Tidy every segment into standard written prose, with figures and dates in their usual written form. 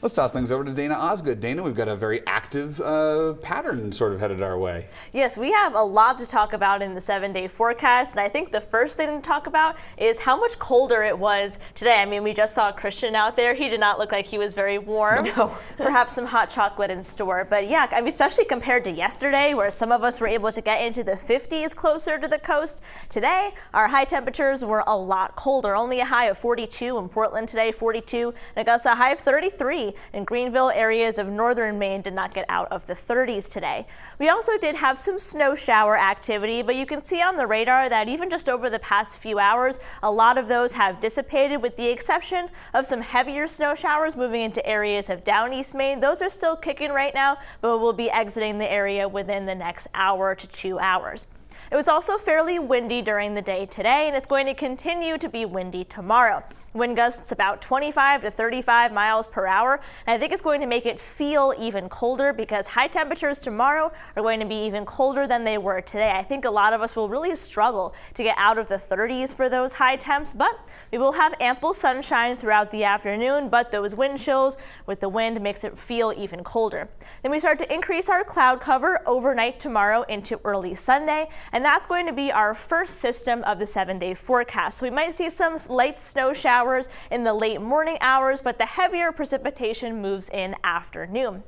Let's toss things over to Dana Osgood. Dana, we've got a very active pattern sort of headed our way. Yes, we have a lot to talk about in the 7-day forecast, and I think the first thing to talk about is how much colder it was today. I mean, we just saw Christian out there. He did not look like he was very warm. No. Perhaps some hot chocolate in store. But yeah, I mean, especially compared to yesterday, where some of us were able to get into the 50s closer to the coast. Today, our high temperatures were a lot colder. Only a high of 42 in Portland today, 42, and Augusta, a high of 33. In Greenville, areas of northern Maine did not get out of the 30s today. We also did have some snow shower activity, but you can see on the radar that even just over the past few hours, a lot of those have dissipated with the exception of some heavier snow showers moving into areas of down East Maine. Those are still kicking right now, but will be exiting the area within the next hour to 2 hours. It was also fairly windy during the day today, and it's going to continue to be windy tomorrow. Wind gusts about 25 to 35 miles per hour, and I think it's going to make it feel even colder because high temperatures tomorrow are going to be even colder than they were today. I think a lot of us will really struggle to get out of the 30s for those high temps, but we will have ample sunshine throughout the afternoon, but those wind chills with the wind makes it feel even colder. Then we start to increase our cloud cover overnight tomorrow into early Sunday, and that's going to be our first system of the 7-day forecast. So we might see some light snow showers in the late morning hours, but the heavier precipitation moves in afternoon.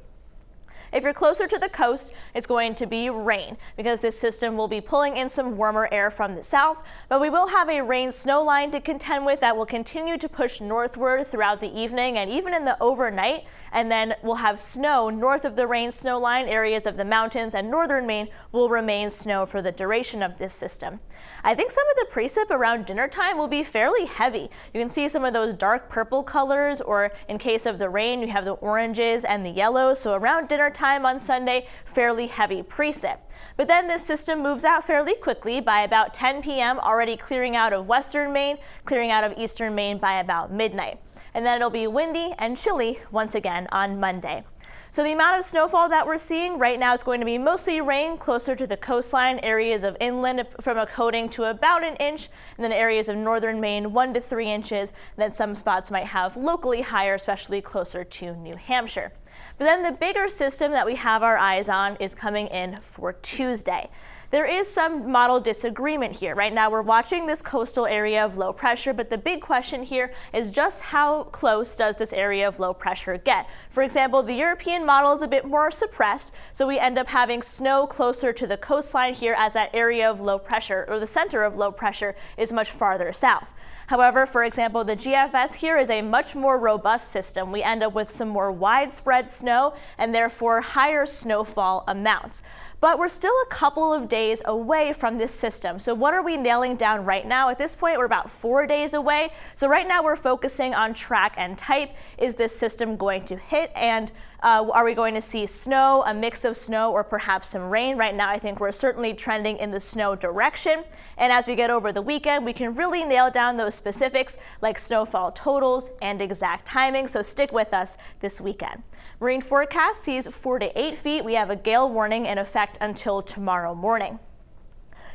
If you're closer to the coast, it's going to be rain because this system will be pulling in some warmer air from the south, but we will have a rain-snow line to contend with that will continue to push northward throughout the evening and even in the overnight, and then we'll have snow north of the rain-snow line. Areas of the mountains and northern Maine will remain snow for the duration of this system. I think some of the precip around dinner time will be fairly heavy. You can see some of those dark purple colors, or in case of the rain, you have the oranges and the yellows. So around dinner time on Sunday, fairly heavy precip. But then this system moves out fairly quickly by about 10 p.m., already clearing out of western Maine, clearing out of eastern Maine by about midnight. And then it'll be windy and chilly once again on Monday. So the amount of snowfall that we're seeing right now is going to be mostly rain closer to the coastline, areas of inland from a coating to about an inch, and then areas of northern Maine 1 to 3 inches. And then some spots might have locally higher, especially closer to New Hampshire. But then the bigger system that we have our eyes on is coming in for Tuesday. There is some model disagreement here. Right now we're watching this coastal area of low pressure, but the big question here is just how close does this area of low pressure get? For example, the European model is a bit more suppressed, so we end up having snow closer to the coastline here as that area of low pressure, or the center of low pressure, is much farther south. However, for example, the GFS here is a much more robust system. We end up with some more widespread snow and therefore higher snowfall amounts. But we're still a couple of days away from this system. So what are we nailing down right now? At this point, we're about 4 days away. So right now we're focusing on track and type. Is this system going to hit? And are we going to see snow, a mix of snow, or perhaps some rain? Right now, I think we're certainly trending in the snow direction. And as we get over the weekend, we can really nail down those specifics like snowfall totals and exact timing. So stick with us this weekend. Marine forecast sees 4 to 8 feet. We have a gale warning in effect until tomorrow morning.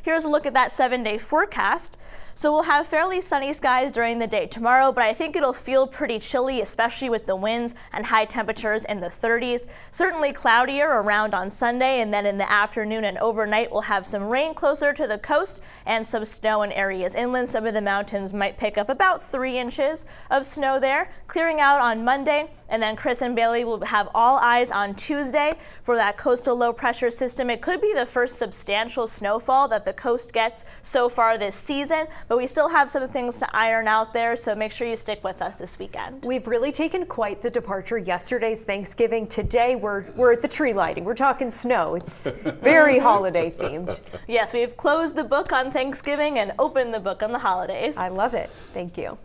Here's a look at that 7-day forecast. So we'll have fairly sunny skies during the day tomorrow, but I think it'll feel pretty chilly, especially with the winds and high temperatures in the 30s. Certainly cloudier around on Sunday, and then in the afternoon and overnight we'll have some rain closer to the coast and some snow in areas inland. Some of the mountains might pick up about 3 inches of snow there, clearing out on Monday. And then Chris and Bailey will have all eyes on Tuesday for that coastal low pressure system. It could be the first substantial snowfall that the coast gets so far this season, but we still have some things to iron out there, so make sure you stick with us this weekend. We've really taken quite the departure. Yesterday's Thanksgiving. Today we're at the tree lighting. We're talking snow. It's very holiday themed. Yes, we've closed the book on Thanksgiving and opened the book on the holidays. I love it. Thank you.